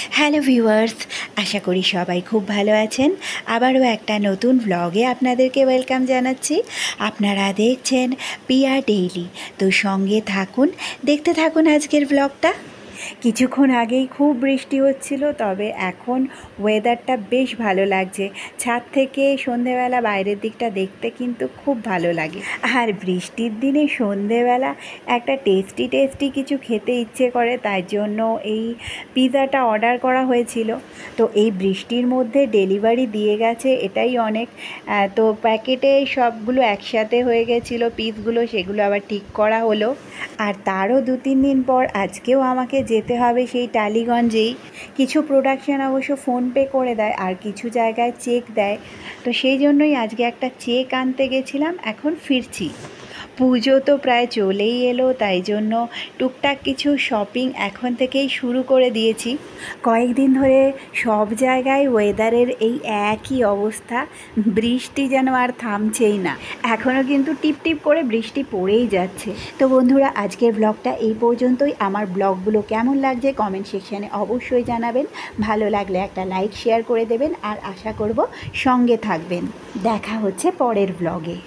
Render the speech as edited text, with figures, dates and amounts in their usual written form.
Hello viewers, আশা করি সবাই খুব ভালো আছেন। আবারও একটা নতুন ভ্লগে আপনাদেরকে ওয়েলকাম জানাচ্ছি। আপনারা দেখছেন পিয়া ডেইলি, তো সঙ্গে থাকুন, দেখতে থাকুন আজকের ভ্লগটা। কিছুক্ষণ আগেই খুব বৃষ্টি হচ্ছিল, তবে এখন ওয়েদারটা বেশ ভালো লাগছে। ছাদ থেকে সন্ধেবেলা বাইরের দিকটা দেখতে কিন্তু খুব ভালো লাগে। আর বৃষ্টির দিনে সন্ধেবেলা একটা টেস্টি কিছু খেতে ইচ্ছে করে, তাই জন্য এই পিৎজাটা অর্ডার করা হয়েছিল। তো এই বৃষ্টির মধ্যে ডেলিভারি দিয়ে গেছে, এটাই অনেক। তো প্যাকেটে সবগুলো একসাথে হয়ে গেছিলো পিসগুলো, সেগুলো আবার ঠিক করা হলো। আর তারও 2-3 দিন পর আজকেও আমাকে যেতে হবে সেই টালিগঞ্জেই। কিছু প্রোডাকশান অবশ্য ফোনপে করে দেয়, আর কিছু জায়গায় চেক দেয়। তো সেই জন্যই আজকে একটা চেক আনতে গেছিলাম, এখন ফিরছি। পুজো তো প্রায় চলেই এলো, তাই জন্য টুকটাক কিছু শপিং এখন থেকেই শুরু করে দিয়েছি। কয়েকদিন ধরে সব জায়গায় ওয়েদারের এই একই অবস্থা, বৃষ্টি যেন আর থামছেই না। এখনও কিন্তু টিপ করে বৃষ্টি পড়েই যাচ্ছে। তো বন্ধুরা, আজকের ব্লগটা এই পর্যন্তই। আমার ব্লগগুলো কেমন লাগছে কমেন্ট সেকশানে অবশ্যই জানাবেন। ভালো লাগলে একটা লাইক শেয়ার করে দেবেন, আর আশা করব সঙ্গে থাকবেন। দেখা হচ্ছে পরের ব্লগে।